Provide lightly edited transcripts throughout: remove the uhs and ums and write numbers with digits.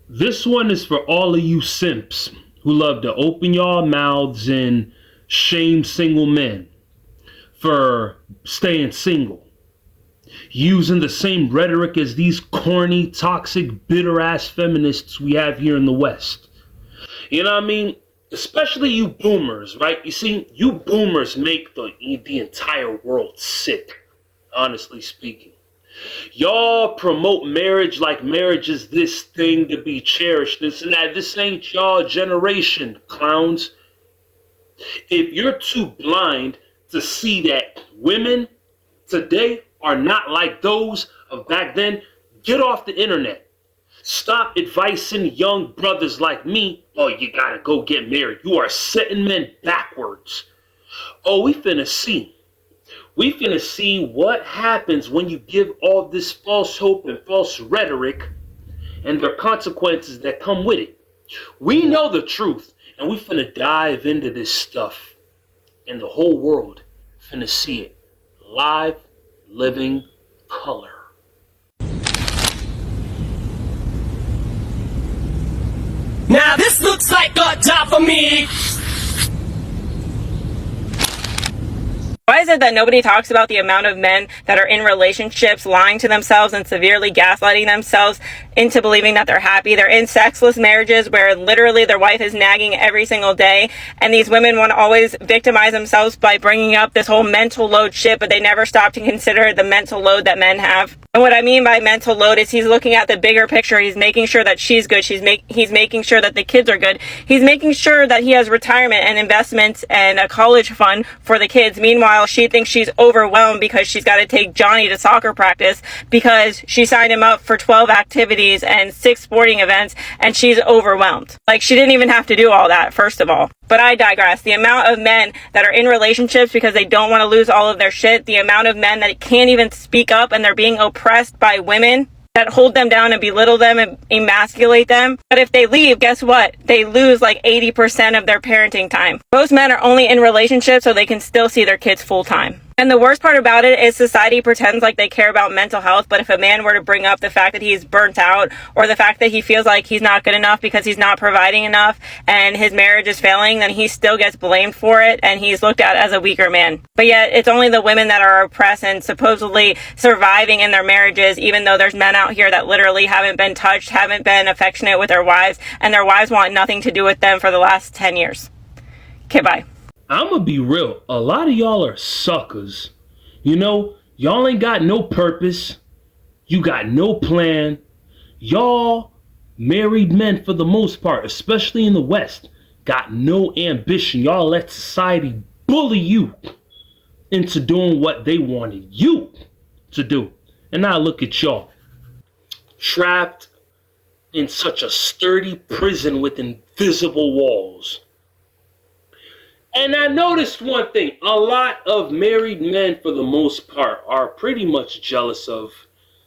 This one is for all of you simps who love to open your mouths and shame single men for staying single, using the same rhetoric as these corny, toxic, bitter-ass feminists we have here in the West. You know what I mean? Especially you boomers, right? You see, you boomers make the entire world sick, honestly speaking. Y'all promote marriage like marriage is this thing to be cherished, this and that. This ain't y'all generation, clowns. If you're too blind to see that women today are not like those of back then, get off the internet. Stop advising young brothers like me, oh, you gotta go get married. You are setting men backwards. Oh, we finna see. We finna see what happens when you give all this false hope and false rhetoric and the consequences that come with it. We know the truth, and we finna dive into this stuff. And the whole world finna see it. Live, living color. Now this looks like a job for me. Why is it that nobody talks about the amount of men that are in relationships lying to themselves and severely gaslighting themselves into believing that they're happy? They're in sexless marriages where literally their wife is nagging every single day, and these women want to always victimize themselves by bringing up this whole mental load shit, but they never stop to consider the mental load that men have. And what I mean by mental load is he's looking at the bigger picture. He's making sure that she's good. He's making sure that the kids are good. He's making sure that he has retirement and investments and a college fund for the kids. Meanwhile, she thinks she's overwhelmed because she's got to take Johnny to soccer practice because she signed him up for 12 activities and 6 sporting events, and she's overwhelmed. Like, she didn't even have to do all that, first of all. But I digress. The amount of men that are in relationships because they don't want to lose all of their shit, the amount of men that can't even speak up and they're being oppressed by women that hold them down and belittle them and emasculate them. But if they leave, guess what? They lose like 80% of their parenting time. Most men are only in relationships so they can still see their kids full time. And the worst part about it is society pretends like they care about mental health, but if a man were to bring up the fact that he's burnt out or the fact that he feels like he's not good enough because he's not providing enough and his marriage is failing, then he still gets blamed for it and he's looked at as a weaker man. But yet it's only the women that are oppressed and supposedly surviving in their marriages, even though there's men out here that literally haven't been touched, haven't been affectionate with their wives, and their wives want nothing to do with them for the last 10 years. Okay, bye. I'm gonna be real. A lot of y'all are suckers. You know, y'all ain't got no purpose. You got no plan. Y'all married men, for the most part, especially in the West, got no ambition. Y'all let society bully you into doing what they wanted you to do. And now look at y'all, trapped in such a sturdy prison with invisible walls. And I noticed one thing. A lot of married men, for the most part, are pretty much jealous of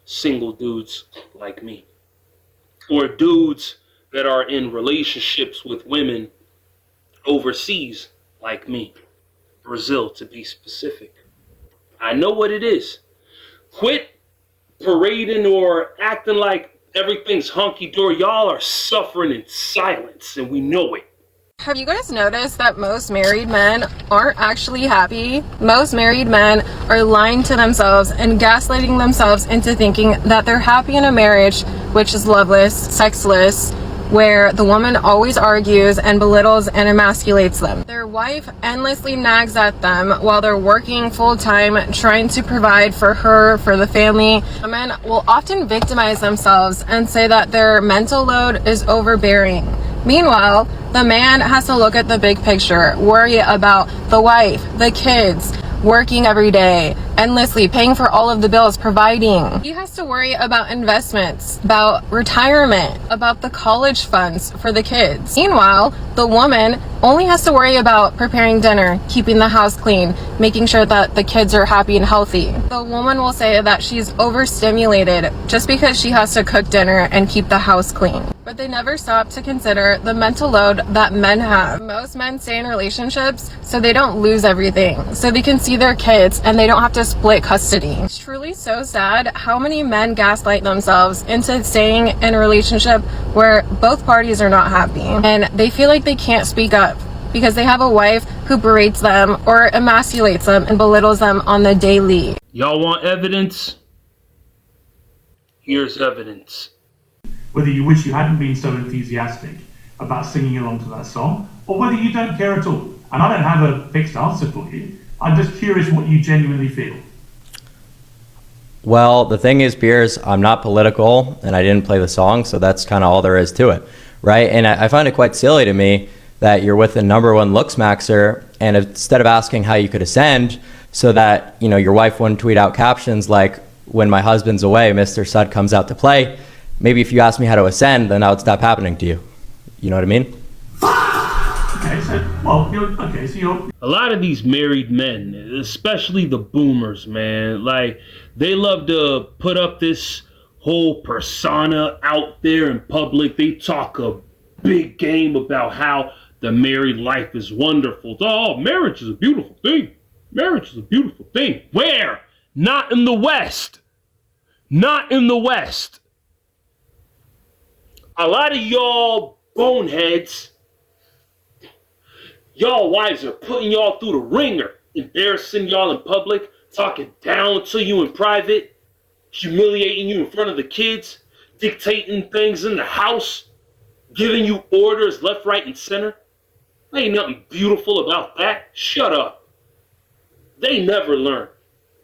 single dudes like me. Or dudes that are in relationships with women overseas like me. Brazil, to be specific. I know what it is. Quit parading or acting like everything's hunky-dory. Y'all are suffering in silence, and we know it. Have you guys noticed that most married men aren't actually happy? Most married men are lying to themselves and gaslighting themselves into thinking that they're happy in a marriage which is loveless, sexless, where the woman always argues and belittles and emasculates them. Their wife endlessly nags at them while they're working full-time, trying to provide for her, for the family. Men will often victimize themselves and say that their mental load is overbearing. Meanwhile, the man has to look at the big picture, worry about the wife, the kids, working every day, endlessly paying for all of the bills, providing. He has to worry about investments, about retirement, about the college funds for the kids. Meanwhile, the woman only has to worry about preparing dinner, keeping the house clean, making sure that the kids are happy and healthy. The woman will say that she's overstimulated just because she has to cook dinner and keep the house clean. but they never stop to consider the mental load that men have. Most men stay in relationships so they don't lose everything, so they can see their kids and they don't have to split custody. It's truly so sad how many men gaslight themselves into staying in a relationship where both parties are not happy and they feel like they can't speak up because they have a wife who berates them or emasculates them and belittles them on the daily. Y'all want evidence? Here's evidence. Whether you wish you hadn't been so enthusiastic about singing along to that song, or whether you don't care at all. And I don't have a fixed answer for you. I'm just curious what you genuinely feel. Well, the thing is, Piers, I'm not political and I didn't play the song, so that's kind of all there is to it, right? And I find it quite silly to me that you're with the #1 looks maxer, and instead of asking how you could ascend so that, you know, your wife wouldn't tweet out captions like, "When my husband's away, Mr. Sud comes out to play," maybe if you asked me how to ascend, then that would stop happening to you. You know what I mean? Okay, so you're... A lot of these married men, especially the boomers, man, like, they love to put up this whole persona out there in public. They talk a big game about how the married life is wonderful. Oh, marriage is a beautiful thing. Marriage is a beautiful thing. Where? Not in the West. Not in the West. A lot of y'all boneheads, y'all wives are putting y'all through the ringer, embarrassing y'all in public, talking down to you in private, humiliating you in front of the kids, dictating things in the house, giving you orders left, right, and center. Ain't nothing beautiful about that. Shut up. They never learn.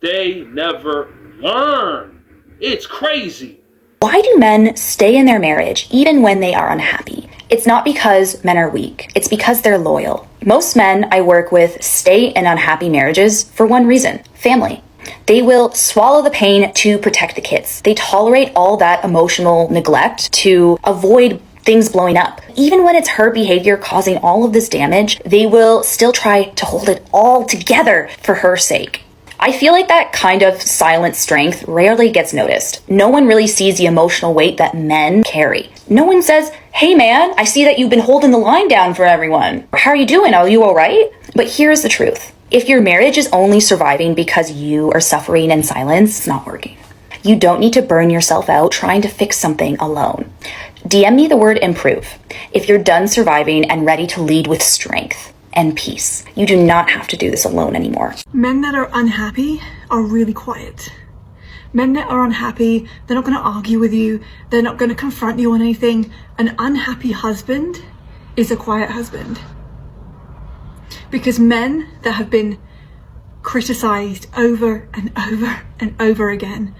They never learn. It's crazy. Why do men stay in their marriage even when they are unhappy? It's not because men are weak. It's because they're loyal. Most men I work with stay in unhappy marriages for one reason: family. They will swallow the pain to protect the kids. They tolerate all that emotional neglect to avoid things blowing up. Even when it's her behavior causing all of this damage, they will still try to hold it all together for her sake. I feel like that kind of silent strength rarely gets noticed. No one really sees the emotional weight that men carry. No one says, "Hey man, I see that you've been holding the line down for everyone. How are you doing? Are you all right?" But here's the truth. If your marriage is only surviving because you are suffering in silence, it's not working. You don't need to burn yourself out trying to fix something alone. DM me the word improve if you're done surviving and ready to lead with strength and peace. You do not have to do this alone anymore. Men that are unhappy are really quiet. Men that are unhappy, they're not going to argue with you. They're not going to confront you on anything. An unhappy husband is a quiet husband. Because men that have been criticized over and over and over again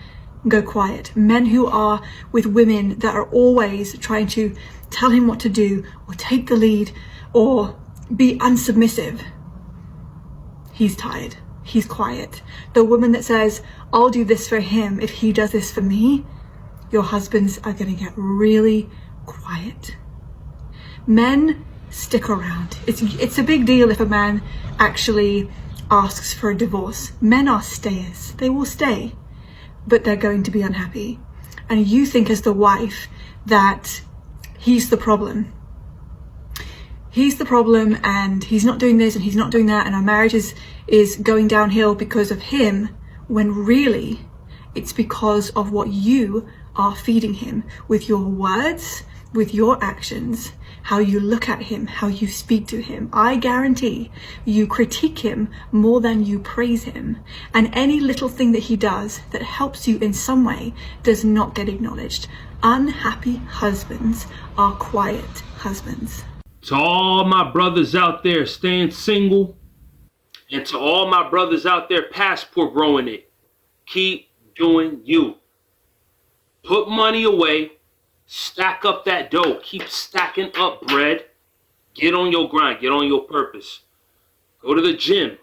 go quiet. Men who are with women that are always trying to tell him what to do or take the lead or be unsubmissive. He's tired. He's quiet. The woman that says, "I'll do this for him if he does this for me," your husbands are going to get really quiet. Men stick around. It's a big deal if a man actually asks for a divorce. Men are stayers. They will stay, but they're going to be unhappy. And you think as the wife that he's the problem. He's the problem and he's not doing this and he's not doing that and our marriage is going downhill because of him, when really it's because of what you are feeding him with your words, with your actions, how you look at him, how you speak to him. I guarantee you critique him more than you praise him. And any little thing that he does that helps you in some way does not get acknowledged. Unhappy husbands are quiet husbands. To all my brothers out there staying single, and to all my brothers out there passport growing it, keep doing you. Put money away, stack up that dough, keep stacking up bread, get on your grind, get on your purpose. Go to the gym,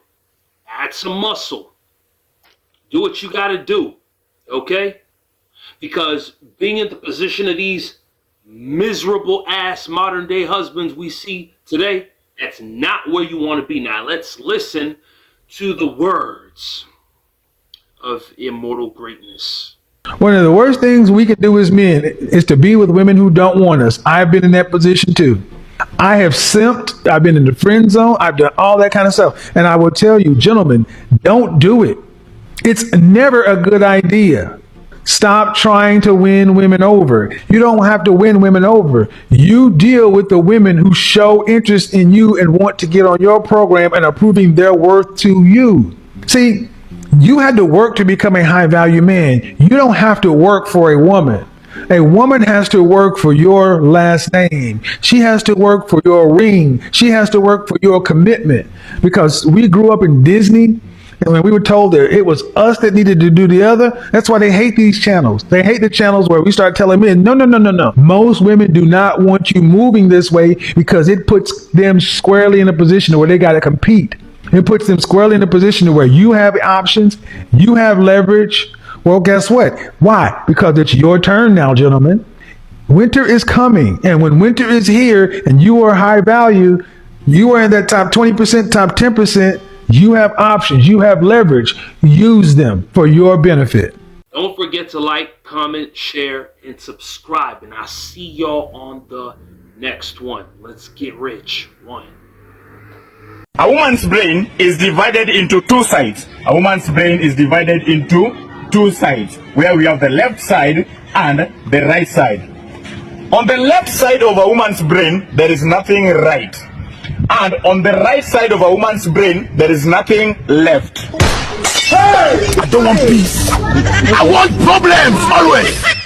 add some muscle, do what you gotta do, okay? Because being in the position of these miserable ass modern day husbands we see today, that's not where you want to be. Now let's listen to the words of immortal greatness. One of the worst things we can do as men is to be with women who don't want us. I've been in that position too. I have simped. I've been in the friend zone. I've done all that kind of stuff. And I will tell you, gentlemen, don't do it. It's never a good idea. Stop trying to win women over. You don't have to win women over. You deal with the women who show interest in you and want to get on your program and are proving their worth to you. See, you had to work to become a high value man. You don't have to work for a woman. A woman has to work for your last name. She has to work for your ring. She has to work for your commitment. Because we grew up in Disney, and when we were told that it was us that needed to do the other, that's why they hate these channels. They hate the channels where we start telling men, no. Most women do not want you moving this way because it puts them squarely in a position where they got to compete. It puts them squarely in a position where you have options, you have leverage. Well, guess what? Why? Because it's your turn now, gentlemen. Winter is coming. And when winter is here and you are high value, you are in that top 20%, top 10%, you have options, you have leverage. Use them for your benefit. Don't forget to like, comment, share, and subscribe. And I'll see y'all on the next one. Let's get rich. One. A woman's brain is divided into two sides. A woman's brain is divided into two sides, where we have the left side and the right side. On the left side of a woman's brain, there is nothing right. And on the right side of a woman's brain, there is nothing left. Hey! I don't want peace. I want problems always.